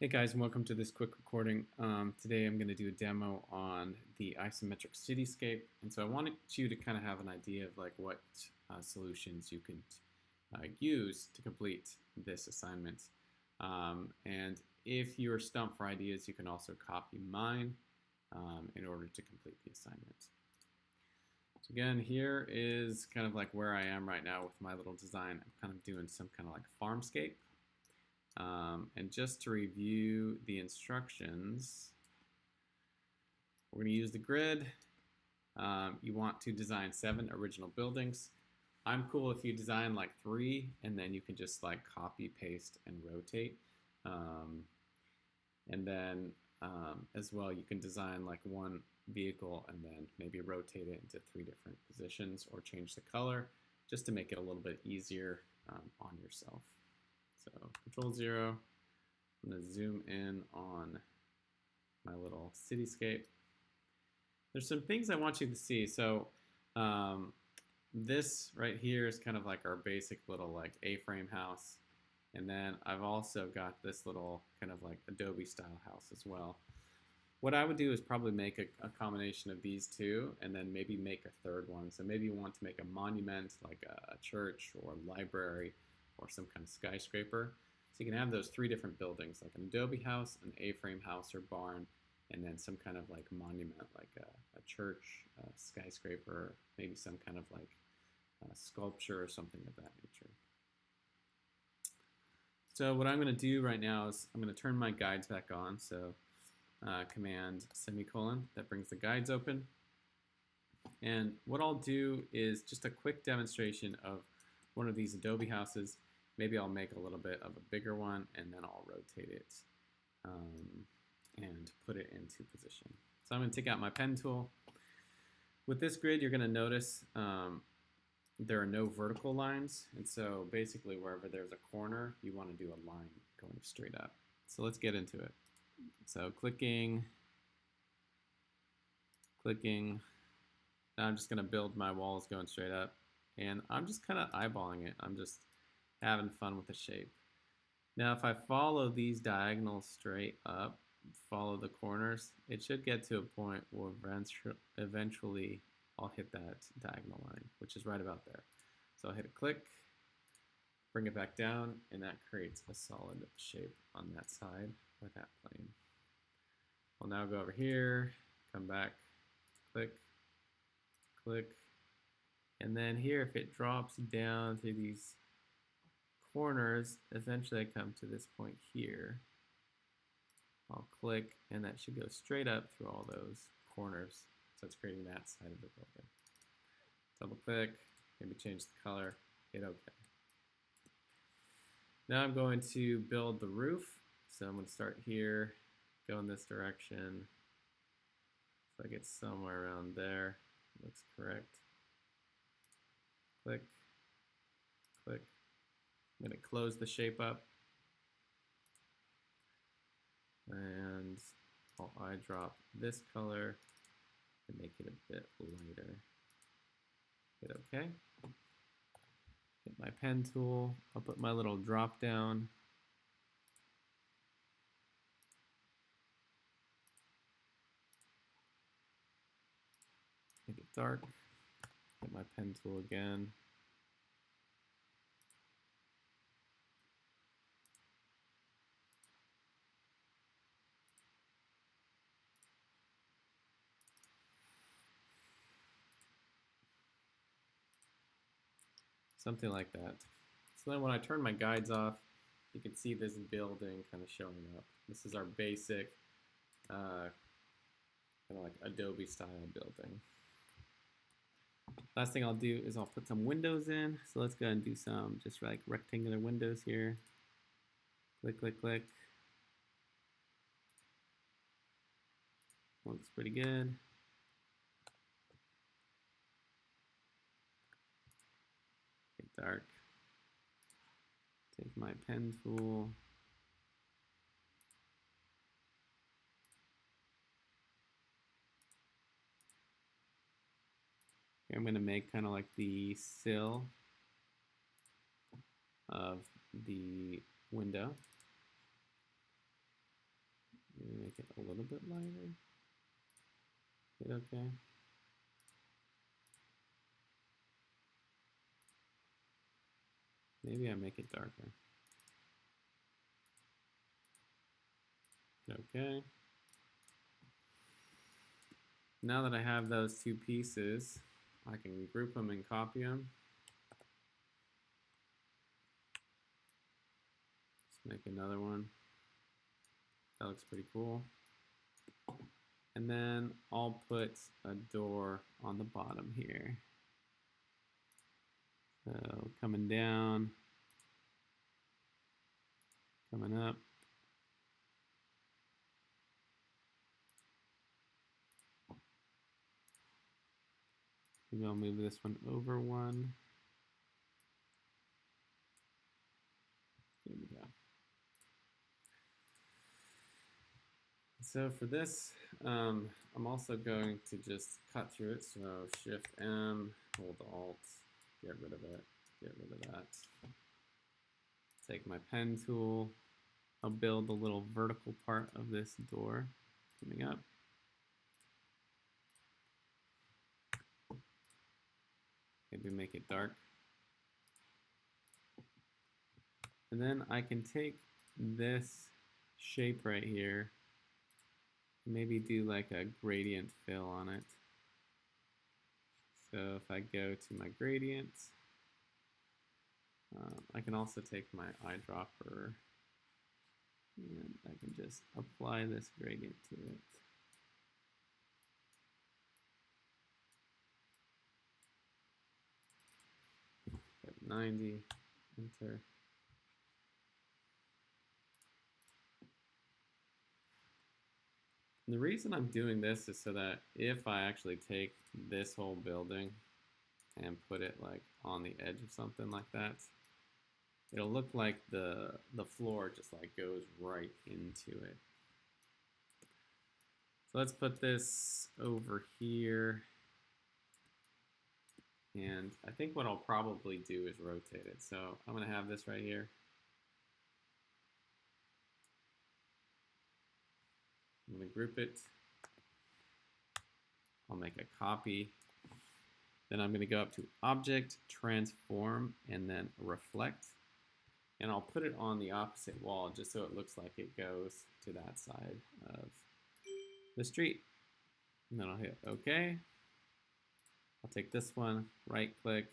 Hey guys, and welcome to this quick recording. Today I'm going to do a demo on the isometric cityscape, and so I wanted you to kind of have an idea of like what solutions you could use to complete this assignment. And if you're stumped for ideas, you can also copy mine in order to complete the assignment. So again, here is kind of like where I am right now with my little design. I'm kind of doing some kind of like farmscape. And just to review the instructions, we're going to use the grid. You want to design 7 original buildings. I'm cool if you design like 3 and then you can just like copy, paste, and rotate. And then as well, you can design like 1 vehicle and then maybe rotate it into 3 different positions or change the color just to make it a little bit easier on yourself. So Control-0, I'm going to zoom in on my little cityscape. There's some things I want you to see. So this right here is kind of like our basic little like A-frame house. And then I've also got this little kind of like Adobe style house as well. What I would do is probably make a combination of these 2 and then maybe make a 3rd one. So maybe you want to make a monument like a church or a library or some kind of skyscraper. So you can have those 3 different buildings, like an Adobe house, an A-frame house or barn, and then some kind of like monument, like a church, a skyscraper, maybe some kind of like sculpture or something of that nature. So what I'm going to do right now is I'm going to turn my guides back on. So Command semicolon, that brings the guides open. And what I'll do is just a quick demonstration of one of these Adobe houses. Maybe I'll make a little bit of a bigger one and then I'll rotate it and put it into position. So I'm going to take out my pen tool. With this grid, you're going to notice there are no vertical lines. And so basically wherever there's a corner, you want to do a line going straight up. So let's get into it. So clicking. Now I'm just going to build my walls going straight up. And I'm just kind of eyeballing it. I'm just having fun with the shape. Now if I follow these diagonals straight up, follow the corners, it should get to a point where eventually I'll hit that diagonal line, which is right about there. So I'll hit a click, bring it back down, and that creates a solid shape on that side or that plane. I'll now go over here, come back, click, and then here if it drops down through these corners, eventually I come to this point here. I'll click and that should go straight up through all those corners. So it's creating that side of the building. Double click, maybe change the color, hit OK. Now I'm going to build the roof. So I'm going to start here, go in this direction. So I get somewhere around there. Looks correct. Click. I'm going to close the shape up. And I'll eyedrop this color to make it a bit lighter. Hit OK. Get my pen tool. I'll put my little drop down. Make it dark. Get my pen tool again. Something like that. So then when I turn my guides off, you can see this building kind of showing up. This is our basic kind of like Adobe style building. Last thing I'll do is I'll put some windows in. So let's go ahead and do some just like rectangular windows here. Click. Looks pretty good. Get dark. Take my pen tool. Here I'm going to make kind of like the sill of the window. make it a little bit lighter. Is it okay? Maybe I make it darker. Okay. Now that I have those two pieces, I can group them and copy them. Let's make another one. That looks pretty cool. And then I'll put a door on the bottom here. So coming down, coming up. Maybe I'll move this one over one. There we go. So for this, I'm also going to just cut through it. So Shift M, hold Alt, get rid of it, get rid of that. Take my pen tool. I'll build the little vertical part of this door coming up. Maybe make it dark. And then I can take this shape right here, maybe do like a gradient fill on it. So if I go to my gradient, I can also take my eyedropper and I can just apply this gradient to it. Put 90, enter. And the reason I'm doing this is so that if I actually take this whole building and put it like on the edge of something like that, it'll look like the floor just like goes right into it. So let's put this over here. And I think what I'll probably do is rotate it. So I'm going to have this right here. I'm going to group it. I'll make a copy. Then I'm going to go up to Object, Transform, and then Reflect. And I'll put it on the opposite wall just so it looks like it goes to that side of the street. And then I'll hit OK. I'll take this one, right-click,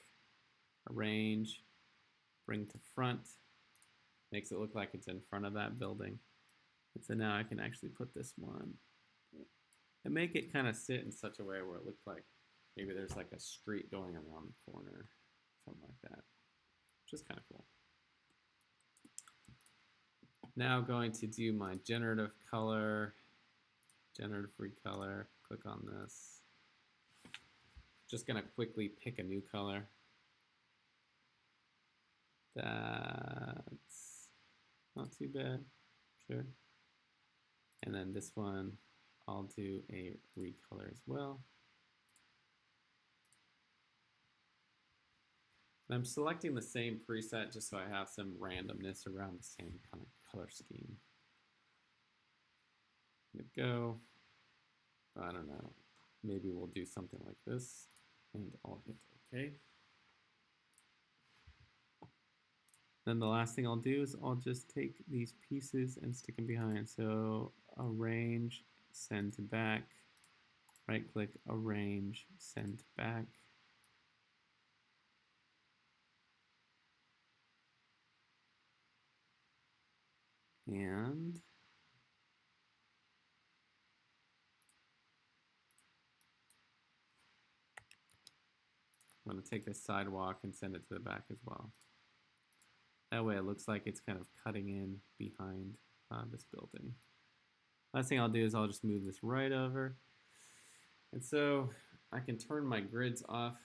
Arrange, Bring to Front. Makes it look like it's in front of that building. And so now I can actually put this one and make it kind of sit in such a way where it looks like maybe there's like a street going around the corner, something like that. Which is kind of cool. Now going to do my generative color, generative recolor, click on this. Just gonna quickly pick a new color. That's not too bad, sure. And then this one, I'll do a recolor as well. And I'm selecting the same preset just so I have some randomness around the same kind of color scheme. Let it go. I don't know. Maybe we'll do something like this. And I'll hit OK. Then the last thing I'll do is I'll just take these pieces and stick them behind. So Arrange, Send to Back, right-click, Arrange, Send to Back. And I'm going to take this sidewalk and send it to the back as well. That way it looks like it's kind of cutting in behind this building. Last thing I'll do is I'll just move this right over. And so I can turn my grids off.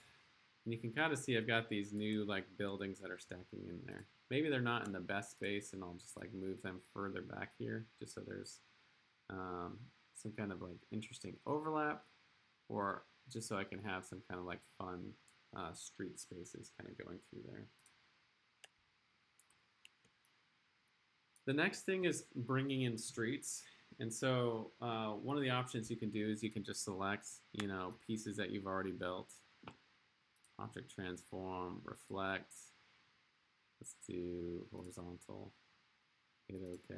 And you can kind of see I've got these new like buildings that are stacking in there. Maybe they're not in the best space and I'll just like move them further back here just so there's some kind of like interesting overlap, or just so I can have some kind of like fun street spaces kind of going through there. The next thing is bringing in streets, And so one of the options you can do is you can just select, pieces that you've already built. Object transform, reflect. Let's do horizontal. Hit OK.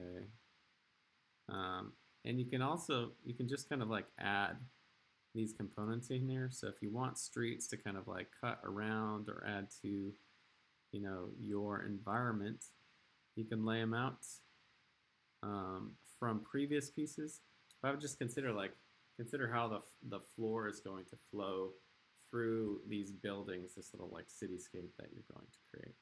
And you can just kind of like add these components in here. So if you want streets to kind of like cut around or add to, your environment, you can lay them out from previous pieces. But I would just consider how the floor is going to flow through these buildings, this little like cityscape that you're going to create.